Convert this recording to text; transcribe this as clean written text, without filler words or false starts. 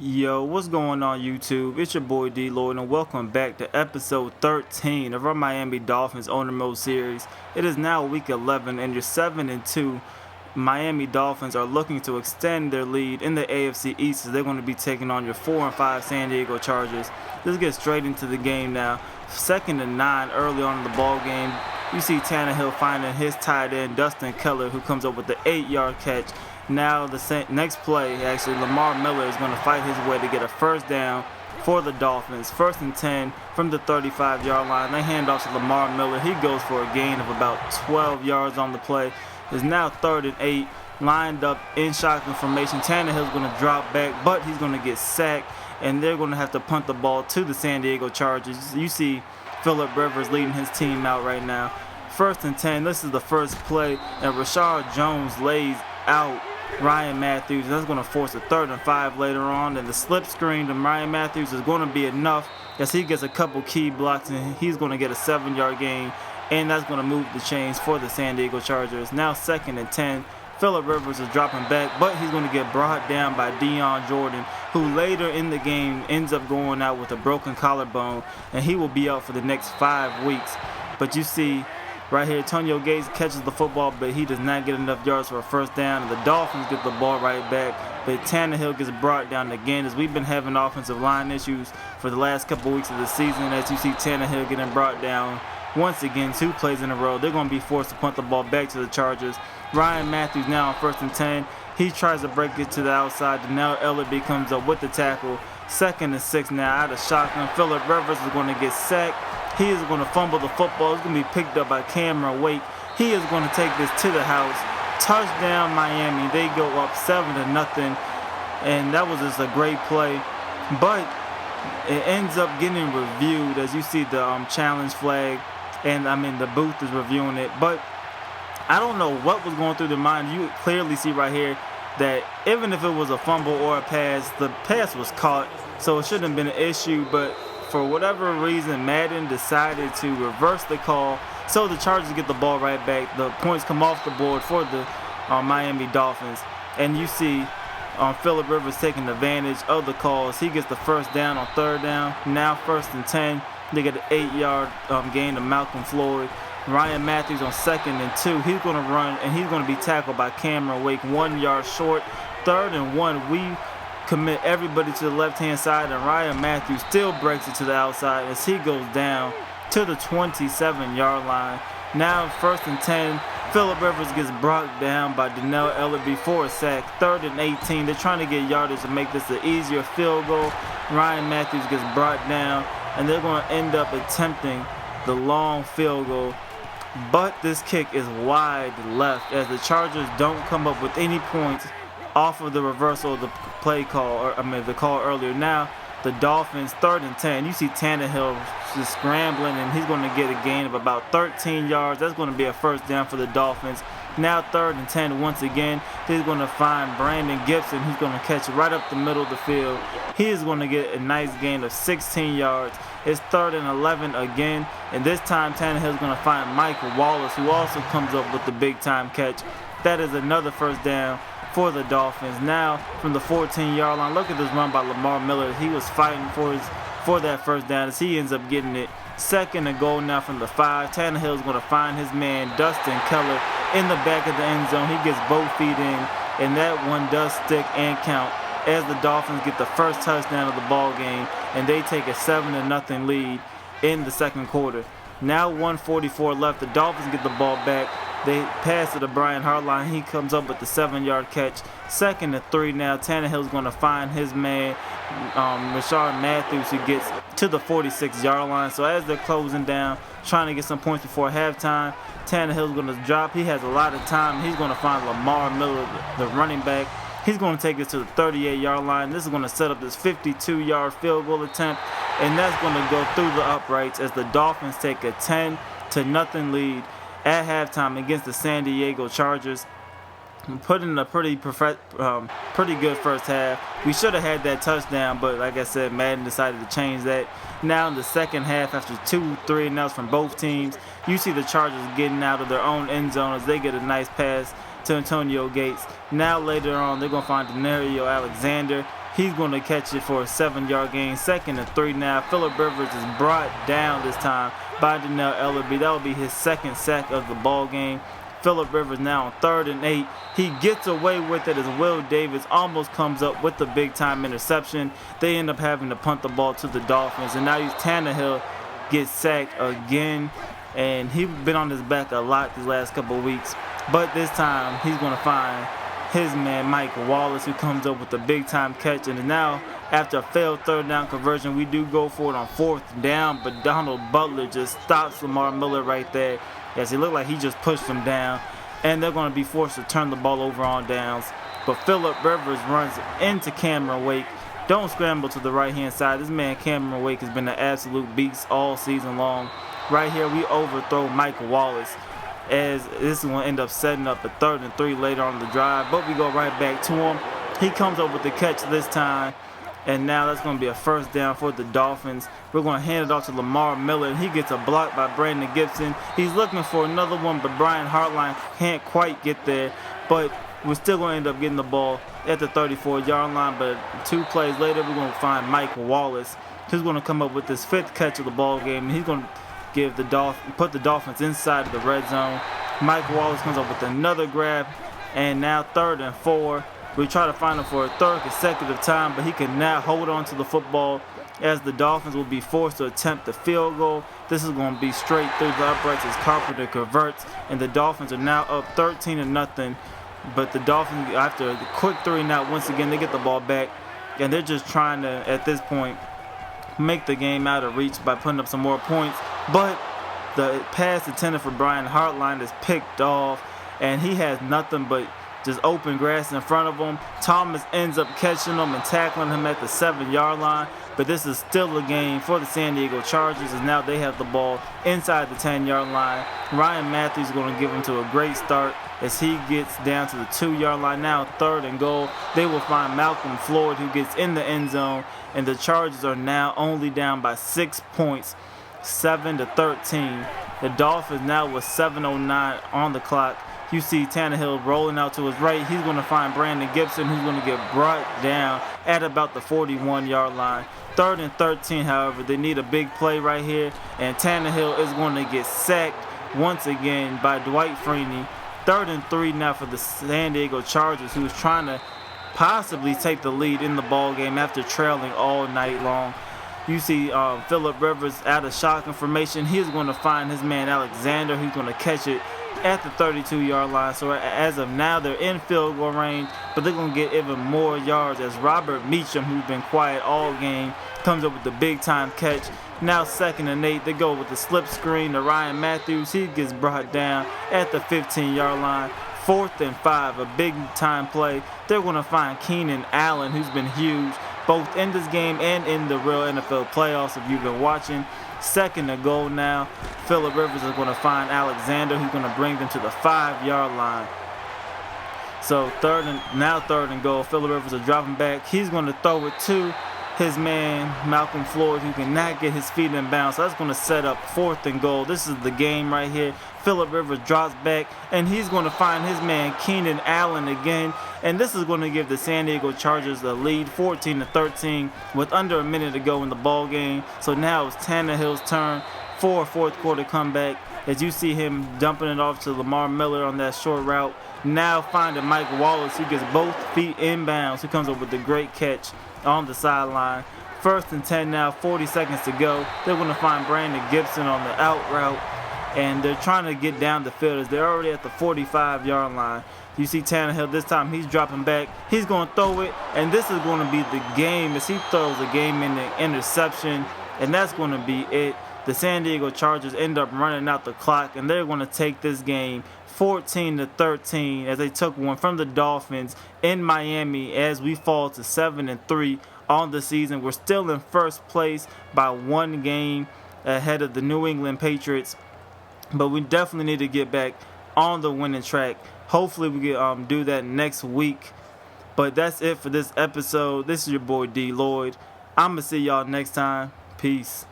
Yo, what's going on YouTube? It's your boy DLloyd and welcome back to episode 13 of our Miami Dolphins Owner Mode series. It is now week 11 and your 7-2 Miami Dolphins are looking to extend their lead in the AFC East as they're going to be taking on your 4-5 San Diego Chargers. Let's get straight into the game now. 2nd and 9 early on in the ball game. You see Tannehill finding his tight end Dustin Keller, who comes up with the 8-yard catch. Now the next play, actually, Lamar Miller is going to fight his way to get a first down for the Dolphins. 1st and 10 from the 35-yard line. They hand off to Lamar Miller. He goes for a gain of about 12 yards on the play. It's now 3rd and 8, lined up in shotgun formation. Tannehill's going to drop back, but he's going to get sacked, and they're going to have to punt the ball to the San Diego Chargers. You see Phillip Rivers leading his team out right now. 1st and 10. This is the first play, and Rashard Jones lays out Ryan Matthews. That's going to force a 3rd and 5 later on, and the slip screen to Ryan Matthews is going to be enough as he gets a couple key blocks, and he's going to get a 7-yard gain, and that's going to move the chains for the San Diego Chargers. Now 2nd and 10. Phillip Rivers is dropping back, but he's going to get brought down by Dion Jordan, who later in the game ends up going out with a broken collarbone, and he will be out for the next 5 weeks. But you see right here, Antonio Gates catches the football, but he does not get enough yards for a first down, and the Dolphins get the ball right back. But Tannehill gets brought down again as we've been having offensive line issues for the last couple weeks of the season. As you see Tannehill getting brought down once again, 2 plays in a row. They're going to be forced to punt the ball back to the Chargers. Ryan Matthews now on 1st and 10. He tries to break it to the outside. Now Ellaby comes up with the tackle. 2nd and 6 now out of shotgun. Phillip Rivers is going to get sacked. He is going to fumble the football. It's going to be picked up by Cameron Wake. He is going to take this to the house. Touchdown Miami. They go up 7-0. And that was just a great play. But it ends up getting reviewed as you see the challenge flag. And the booth is reviewing it. But I don't know what was going through their mind. You clearly see right here that even if it was a fumble or a pass, the pass was caught. So it shouldn't have been an issue. But for whatever reason, Madden decided to reverse the call, so the Chargers get the ball right back. The points come off the board for the Miami Dolphins, and you see Phillip Rivers taking advantage of the calls. He gets the first down on 3rd down. Now 1st and 10. They get an 8-yard gain to Malcolm Floyd. Ryan Matthews on 2nd and 2. He's going to run, and he's going to be tackled by Cameron Wake. 1 yard short. 3rd and 1. We commit everybody to the left-hand side, and Ryan Matthews still breaks it to the outside as he goes down to the 27-yard line. Now 1st and 10. Phillip Rivers gets brought down by Donnell Ellaby for a sack. 3rd and 18. They're trying to get yardage to make this an easier field goal. Ryan Matthews gets brought down, and they're going to end up attempting the long field goal. But this kick is wide left as the Chargers don't come up with any points off of the reversal of the play call, the call earlier. Now the Dolphins 3rd and 10. You see Tannehill just scrambling, and he's going to get a gain of about 13 yards. That's going to be a first down for the Dolphins. Now 3rd and 10 once again. He's going to find Brandon Gibson. He's going to catch it right up the middle of the field. He is going to get a nice gain of 16 yards. It's 3rd and 11 again, and this time Tannehill's going to find Michael Wallace, who also comes up with the big-time catch. That is another first down for the Dolphins. Now from the 14-yard line, look at this run by Lamar Miller. He was fighting for that first down as he ends up getting it. 2nd and goal now from the 5. Tannehill's going to find his man Dustin Keller in the back of the end zone. He gets both feet in, and that one does stick and count as the Dolphins get the first touchdown of the ball game, and they take a 7-0 lead in the 2nd quarter. Now 1:44 left. The Dolphins get the ball back. They pass it to Brian Hartline. He comes up with the 7-yard catch. 2nd and 3 now. Tannehill's going to find his man, Rashard Matthews, who gets to the 46-yard line. So as they're closing down, trying to get some points before halftime, Tannehill's going to drop. He has a lot of time. He's going to find Lamar Miller, the running back. He's going to take this to the 38-yard line. This is going to set up this 52-yard field goal attempt, and that's going to go through the uprights as the Dolphins take a 10-0 lead at halftime against the San Diego Chargers. Put in a pretty good first half. We should have had that touchdown, but like I said, Madden decided to change that. Now in the second half, after 2 3-and-outs from both teams, you see the Chargers getting out of their own end zone as they get a nice pass to Antonio Gates. Now later on, they're going to find Denario Alexander. He's going to catch it for a 7-yard gain. 2nd and 3 now. Phillip Rivers is brought down this time by Dannell Ellerbe. That will be his 2nd sack of the ball game. Phillip Rivers now on 3rd and 8. He gets away with it as Will Davis almost comes up with the big-time interception. They end up having to punt the ball to the Dolphins. And now Tannehill gets sacked again. And he's been on his back a lot these last couple of weeks. But this time, he's going to find his man Mike Wallace, who comes up with a big-time catch. And now, after a failed 3rd down conversion, we do go for it on 4th down. But Donald Butler just stops Lamar Miller right there, as he looked like he just pushed him down. And they're going to be forced to turn the ball over on downs. But Phillip Rivers runs into Cameron Wake. Don't scramble to the right-hand side. This man Cameron Wake has been an absolute beast all season long. Right here, we overthrow Mike Wallace, as this is going to end up setting up a 3rd and 3 later on the drive. But we go right back to him. He comes up with the catch this time. And now that's going to be a 1st down for the Dolphins. We're going to hand it off to Lamar Miller, and he gets a block by Brandon Gibson. He's looking for another one, but Brian Hartline can't quite get there. But we're still going to end up getting the ball at the 34-yard line. But 2 plays later, we're going to find Mike Wallace, who's going to come up with his 5th catch of the ball game. And he's going to put the Dolphins inside the red zone. Mike Wallace comes up with another grab, and now 3rd and 4. We try to find him for a 3rd consecutive time, but he can now hold on to the football, as the Dolphins will be forced to attempt the field goal. This is going to be straight through the uprights as Carpenter converts, and the Dolphins are now up 13-0. But the Dolphins, after a quick 3-and-out, once again they get the ball back, and they're just trying to, at this point, make the game out of reach by putting up some more points. But the pass intended for Brian Hartline is picked off, and he has nothing but just open grass in front of him. Thomas ends up catching him and tackling him at the 7-yard line. But this is still a game for the San Diego Chargers, as now they have the ball inside the 10-yard line. Ryan Matthews is going to give him to a great start as he gets down to the 2-yard line. Now 3rd and goal. They will find Malcolm Floyd, who gets in the end zone. And the Chargers are now only down by 6 points, 7-13. The Dolphins now with 7:09 on the clock. You see Tannehill rolling out to his right. He's going to find Brandon Gibson, who's going to get brought down at about the 41-yard line. 3rd and 13, however, they need a big play right here, and Tannehill is going to get sacked once again by Dwight Freeney. 3rd and 3 now for the San Diego Chargers, who's trying to possibly take the lead in the ball game after trailing all night long. You see Phillip Rivers out of shotgun formation. He's going to find his man Alexander, who's going to catch it at the 32-yard line. So as of now, they're in field goal range, but they're going to get even more yards as Robert Meacham, who's been quiet all game, comes up with the big-time catch. Now 2nd and 8, they go with the slip screen to Ryan Matthews. He gets brought down at the 15-yard line. 4th and 5, a big-time play. They're going to find Keenan Allen, who's been huge, both in this game and in the real NFL playoffs if you've been watching. 2nd and goal now. Phillip Rivers is going to find Alexander, who's going to bring them to the 5-yard line. So 3rd and goal. Phillip Rivers is dropping back. He's going to throw it to his man Malcolm Floyd, who cannot get his feet in bounds. So that's going to set up 4th and goal. This is the game right here. Phillip Rivers drops back, and he's going to find his man Keenan Allen again. And this is going to give the San Diego Chargers a lead, 14-13, with under a minute to go in the ball game. So now it's Tannehill's turn for a 4th quarter comeback, as you see him dumping it off to Lamar Miller on that short route. Now finding Mike Wallace, who gets both feet inbounds, who comes up with a great catch on the sideline. 1st and 10 now, 40 seconds to go. They're going to find Brandon Gibson on the out route, and they're trying to get down the field as they're already at the 45-yard line. You see Tannehill this time, he's dropping back. He's going to throw it, and this is going to be the game as he throws a game-ending interception, and that's going to be it. The San Diego Chargers end up running out the clock, and they're going to take this game 14-13 as they took one from the Dolphins in Miami as we fall to 7-3 on the season. We're still in 1st place by 1 game ahead of the New England Patriots, but we definitely need to get back on the winning track. Hopefully we can do that next week. But that's it for this episode. This is your boy D. Lloyd. I'm going to see y'all next time. Peace.